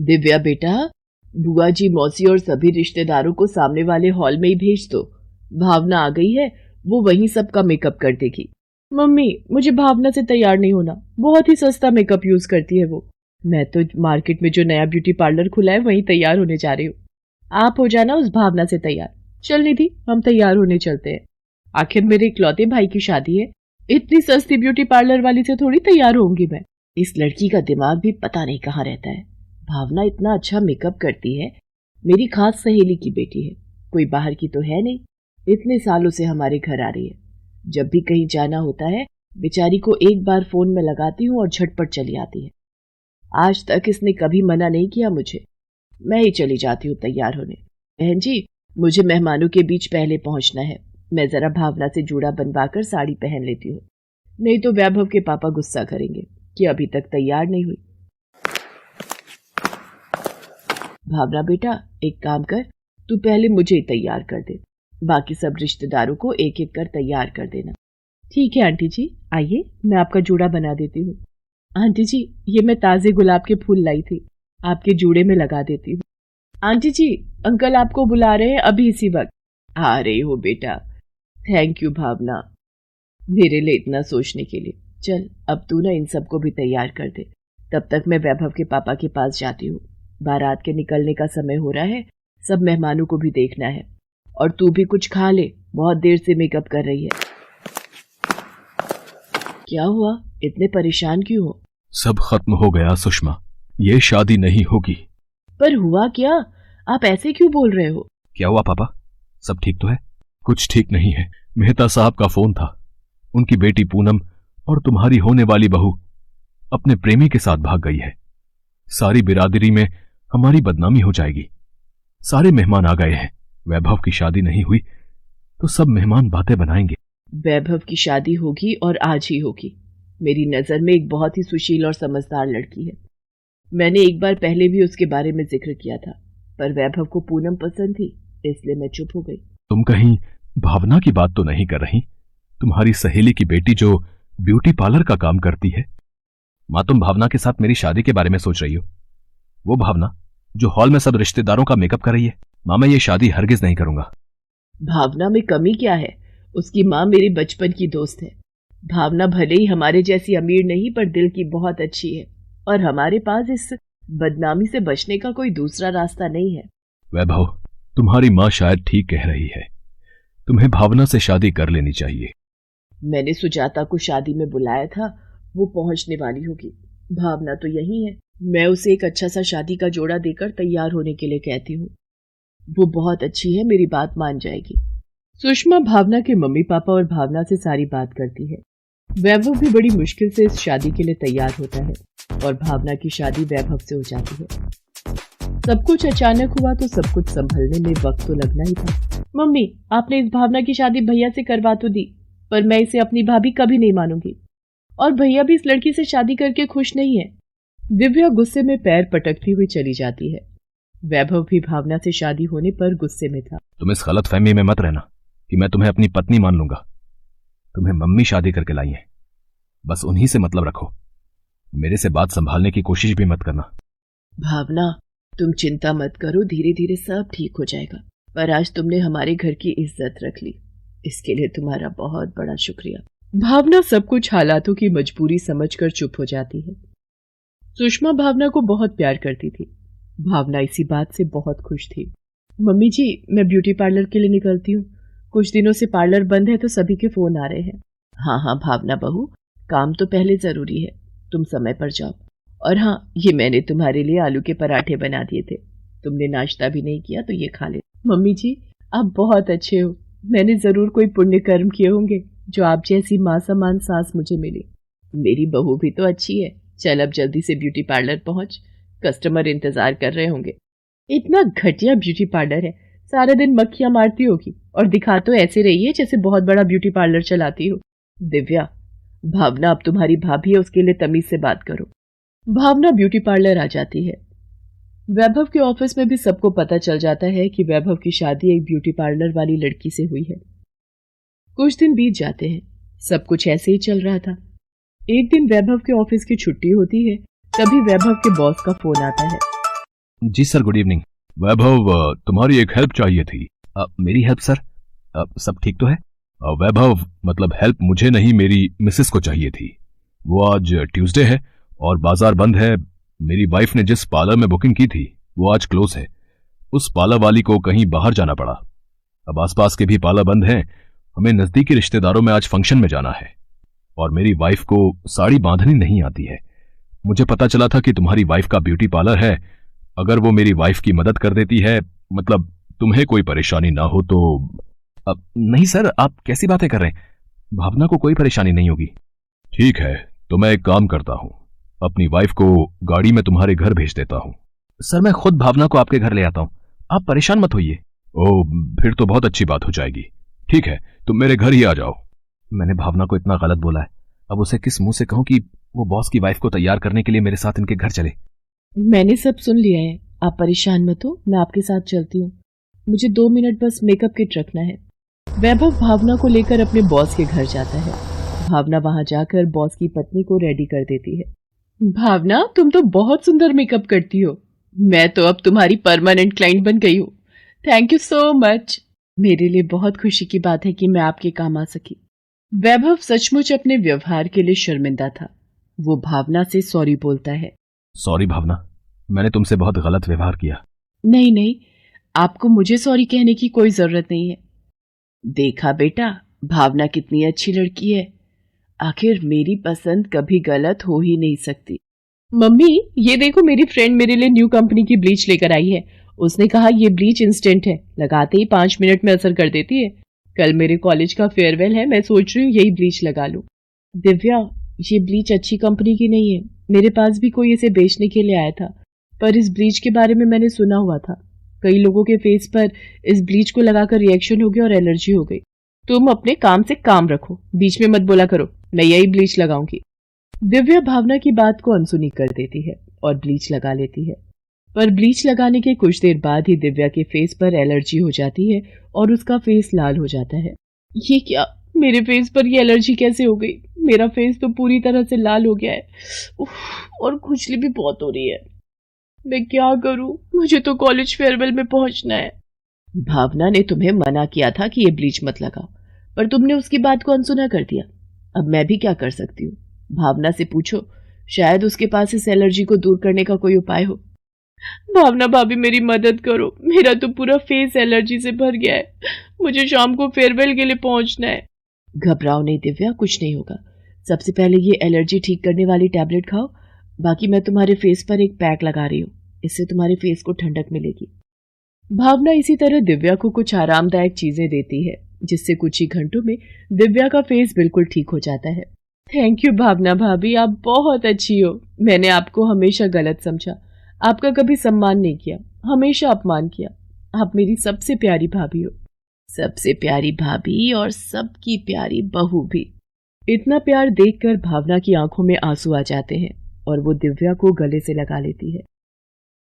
दिव्या बेटा, बुआ जी, मौसी और सभी रिश्तेदारों को सामने वाले हॉल में ही भेज दो। भावना आ गई है, वो वहीं सबका मेकअप कर देगी। मम्मी, मुझे भावना से तैयार नहीं होना, बहुत ही सस्ता मेकअप यूज करती है वो। मैं तो मार्केट में जो नया ब्यूटी पार्लर खुला है वहीं तैयार होने जा रही हूँ। आप हो जाना उस भावना से तैयार। चल निधि, हम तैयार होने चलते हैं। आखिर मेरे इकलौते भाई की शादी है, इतनी सस्ती ब्यूटी पार्लर वाली से थोड़ी तैयार होंगी मैं। इस लड़की का दिमाग भी पता नहीं कहाँ रहता है। भावना इतना अच्छा मेकअप करती है, मेरी खास सहेली की बेटी है, कोई बाहर की तो है नहीं। इतने सालों से हमारे घर आ रही है। जब भी कहीं जाना होता है बेचारी को एक बार फोन में लगाती हूँ और झटपट चली आती है। आज तक इसने कभी मना नहीं किया मुझे। मैं ही चली जाती हूँ तैयार होने। बहन जी, मुझे मेहमानों के बीच पहले पहुंचना है। मैं जरा भावना से जूड़ा बनवाकर साड़ी पहन लेती हूँ, नहीं तो वैभव के पापा गुस्सा करेंगे कि अभी तक तैयार नहीं हुई। भावना बेटा, एक काम कर, तू पहले मुझे तैयार कर दे, बाकी सब रिश्तेदारों को एक एक कर तैयार कर देना। ठीक है आंटी जी, आइए मैं आपका जूड़ा बना देती हूँ। आंटी जी, ये मैं ताजे गुलाब के फूल लाई थी, आपके जूड़े में लगा देती हूँ। आंटी जी, अंकल आपको बुला रहे हैं अभी इसी वक्त। आ रही हो बेटा। थैंक यू भावना, मेरे लिए इतना सोचने के लिए। चल अब तू ना इन सबको भी तैयार कर दे, तब तक मैं वैभव के पापा के पास जाती हूँ। बारात के निकलने का समय हो रहा है, सब मेहमानों को भी देखना है। और तू भी कुछ खा ले, बहुत देर से मेकअप कर रही है। क्या हुआ, इतने परेशान क्यों हो? सब खत्म हो गया सुषमा, ये शादी नहीं होगी। पर हुआ क्या? आप ऐसे क्यों बोल रहे हो? क्या हुआ पापा, सब ठीक तो है? कुछ ठीक नहीं है। मेहता साहब का फोन था, उनकी बेटी पूनम और तुम्हारी होने वाली बहू अपने प्रेमी के साथ भाग गई है। सारी बिरादरी में हमारी बदनामी हो जाएगी। सारे मेहमान आ गए हैं, वैभव की शादी नहीं हुई तो सब मेहमान बातें बनाएंगे। वैभव की शादी होगी और आज ही होगी। मेरी नजर में एक बहुत ही सुशील और समझदार लड़की है। मैंने एक बार पहले भी उसके बारे में जिक्र किया था, पर वैभव को पूनम पसंद थी, इसलिए मैं चुप हो गई। तुम कहीं भावना की बात तो नहीं कर रही? तुम्हारी सहेली की बेटी जो ब्यूटी पार्लर का काम करती है। मां, तुम भावना के साथ मेरी शादी के बारे में सोच रही हो? वो भावना जो हॉल में सब रिश्तेदारों का मेकअप कर रही है। मां, मैं ये शादी हरगिज नहीं करूंगा। भावना में कमी क्या है? उसकी माँ मेरी बचपन की दोस्त है। भावना भले ही हमारे जैसी अमीर नहीं, पर दिल की बहुत अच्छी है, और हमारे पास इस बदनामी से बचने का कोई दूसरा रास्ता नहीं है। वैभव, तुम्हारी मां शायद ठीक कह रही है, तुम्हें भावना से शादी कर लेनी चाहिए। मैंने सुजाता को शादी में बुलाया था, वो पहुंचने वाली होगी। भावना तो यही है। मैं उसे एक अच्छा सा शादी का जोड़ा देकर तैयार होने के लिए कहती हूँ। वो बहुत अच्छी है, मेरी बात मान जाएगी। सुषमा भावना के मम्मी पापा और भावना से सारी बात करती है। वैभव भी बड़ी मुश्किल से इस शादी के लिए तैयार होता है और भावना की शादी वैभव से हो जाती है। सब कुछ अचानक हुआ तो सब कुछ संभलने में वक्त तो लगना ही था। मम्मी, आपने इस भावना की शादी भैया से करवा तो दी, पर मैं इसे अपनी भाभी कभी नहीं मानूंगी, और भैया भी इस लड़की से शादी करके खुश नहीं है। दिव्या गुस्से में पैर पटकती हुई चली जाती है। वैभव भी भावना से शादी होने पर गुस्से में था। तुम इस गलत फहमी में मत रहना कि मैं तुम्हें अपनी पत्नी मान लूंगा। तुम्हें मम्मी शादी करके लाई है, बस उन्हीं से मतलब रखो। मेरे से बात संभालने की कोशिश भी मत करना। भावना, तुम चिंता मत करो, धीरे धीरे सब ठीक हो जाएगा। पर आज तुमने हमारे घर की इज्जत रख ली, इसके लिए तुम्हारा बहुत बड़ा शुक्रिया। भावना सब कुछ हालातों की मजबूरी समझकर चुप हो जाती है। सुषमा भावना को बहुत प्यार करती थी। भावना इसी बात से बहुत खुश थी। मम्मी जी, मैं ब्यूटी पार्लर के लिए निकलती हूँ। कुछ दिनों से पार्लर बंद है तो सभी के फोन आ रहे हैं। हाँ हाँ भावना बहू, काम तो पहले जरूरी है, तुम समय पर जाओ। और हाँ, ये मैंने तुम्हारे लिए आलू के पराठे बना दिए थे, तुमने नाश्ता भी नहीं किया तो ये खा ले। मम्मी जी, आप बहुत अच्छे हो। मैंने जरूर कोई पुण्य कर्म किए होंगे जो आप जैसी माँ समान सास मुझे मिली। मेरी बहू भी तो अच्छी है। चल अब जल्दी से ब्यूटी पार्लर पहुंच, कस्टमर इंतजार कर रहे होंगे। इतना घटिया ब्यूटी पार्लर है, सारा दिन मक्खियां मारती होगी और दिखा तो ऐसे रही है जैसे बहुत बड़ा ब्यूटी पार्लर चलाती हो। दिव्या, भावना अब तुम्हारी भाभी है, उसके लिए तमीज से बात करो। भावना ब्यूटी पार्लर आ जाती है। वैभव के ऑफिस में भी सबको पता चल जाता है कि वैभव की शादी एक ब्यूटी पार्लर वाली लड़की से हुई है। कुछ दिन बीत जाते हैं, सब कुछ ऐसे ही चल रहा था। एक दिन वैभव के ऑफिस की छुट्टी होती है, तभी वैभव के बॉस का फोन आता है। जी सर, गुड इवनिंग। वैभव, तुम्हारी एक हेल्प चाहिए थी। मेरी हेल्प सर? सब ठीक तो है? वैभव, मतलब हेल्प मुझे नहीं, मेरी मिसेस को चाहिए थी। वो आज ट्यूसडे है और बाजार बंद है। मेरी वाइफ ने जिस पार्लर में बुकिंग की थी वो आज क्लोज है। उस पार्लर वाली को कहीं बाहर जाना पड़ा। अब आसपास के भी पार्लर बंद हैं। हमें नजदीकी रिश्तेदारों में आज फंक्शन में जाना है और मेरी वाइफ को साड़ी बांधनी नहीं आती है। मुझे पता चला था कि तुम्हारी वाइफ का ब्यूटी पार्लर है। अगर वो मेरी वाइफ की मदद कर देती है, मतलब तुम्हें कोई परेशानी ना हो तो। अब नहीं सर, आप कैसी बातें कर रहे हैं? भावना को कोई परेशानी नहीं होगी। ठीक है, तो मैं एक काम करता हूं, अपनी वाइफ को गाड़ी में तुम्हारे घर भेज देता हूं। सर, मैं खुद भावना को आपके घर ले आता हूं, आप परेशान मत होइए। ओह, फिर तो बहुत अच्छी बात हो जाएगी। ठीक है, तुम मेरे घर ही आ जाओ। मैंने भावना को इतना गलत बोला है, अब उसे किस मुंह से कहूं कि वो बॉस की वाइफ को तैयार करने के लिए मेरे साथ इनके घर चले। मैंने सब सुन लिया है, आप परेशान मत हो, मैं आपके साथ चलती हूँ। मुझे 2 मिनट बस मेकअप किट रखना है। वैभव भावना को लेकर अपने बॉस के घर जाता है। भावना वहां जाकर बॉस की पत्नी को रेडी कर देती है। भावना, तुम तो बहुत सुंदर मेकअप करती हो। मैं तो अब तुम्हारी परमानेंट क्लाइंट बन गई हूँ। Thank you so much. मेरे लिए बहुत खुशी की बात है कि मैं आपके काम आ सकी। वैभव सचमुच अपने व्यवहार के लिए शर्मिंदा था। वो भावना से सॉरी बोलता है। सॉरी भावना, मैंने तुमसे बहुत गलत व्यवहार किया। नहीं नहीं, आपको मुझे सॉरी कहने की कोई जरूरत नहीं है। देखा बेटा, भावना कितनी अच्छी लड़की है। आखिर मेरी पसंद कभी गलत हो ही नहीं सकती। मम्मी, ये देखो, मेरी फ्रेंड मेरे लिए न्यू कंपनी की ब्लीच लेकर आई है। उसने कहा ये ब्लीच इंस्टेंट है, लगाते ही 5 मिनट में असर कर देती है। कल मेरे कॉलेज का फेयरवेल है, मैं सोच रही हूँ यही ब्लीच लगा लूं। दिव्या, ये ब्लीच अच्छी कंपनी की नहीं है। मेरे पास भी कोई इसे बेचने के लिए आया था, पर इस ब्लीच के बारे में मैंने सुना हुआ था। कई लोगों के फेस पर इस ब्लीच को लगाकर रिएक्शन हो गया और एलर्जी हो गई। तुम अपने काम से काम रखो, बीच में मत बोला करो। मैं यही ब्लीच लगाऊंगी। दिव्या भावना की बात को अनसुनी कर देती है और ब्लीच लगा लेती है, पर ब्लीच लगाने के कुछ देर बाद ही दिव्या के फेस पर एलर्जी हो जाती है और उसका फेस लाल हो जाता है। ये क्या, मेरे फेस पर ये एलर्जी कैसे हो गई? मेरा फेस तो पूरी तरह से लाल हो गया है। उफ, और खुजली भी बहुत हो रही है। मैं क्या करूं? मुझे तो कॉलेज फेयरवेल में पहुंचना है। भावना ने तुम्हें मना किया था कि ये ब्लीच मत लगाओ, पर तुमने उसकी बात को अनसुना कर दिया। अब मैं भी क्या कर सकती हूँ? भावना से पूछो, शायद उसके पास इस एलर्जी को दूर करने का कोई उपाय हो। भावना भाभी, मेरी मदद करो, मेरा तो पूरा फेस एलर्जी से भर गया है। मुझे शाम को फेयरवेल के लिए पहुंचना है। घबराओ नहीं दिव्या, कुछ नहीं होगा। सबसे पहले ये एलर्जी ठीक करने वाली टैबलेट खाओ, बाकी मैं तुम्हारे फेस पर एक पैक लगा रही हूँ, इससे तुम्हारे फेस को ठंडक मिलेगी। भावना इसी तरह दिव्या को कुछ आरामदायक चीजें देती है, जिससे कुछ ही घंटों में दिव्या का फेस बिल्कुल ठीक हो जाता है। थैंक यू भावना भाभी, आप बहुत अच्छी हो। मैंने आपको हमेशा गलत समझा, आपका कभी सम्मान नहीं किया, हमेशा अपमान किया। आप मेरी सबसे प्यारी भाभी हो। सबसे प्यारी भाभी और सबकी प्यारी बहू भी। इतना प्यार देखकर भावना की आंखों में आंसू आ जाते हैं और वो दिव्या को गले से लगा लेती है।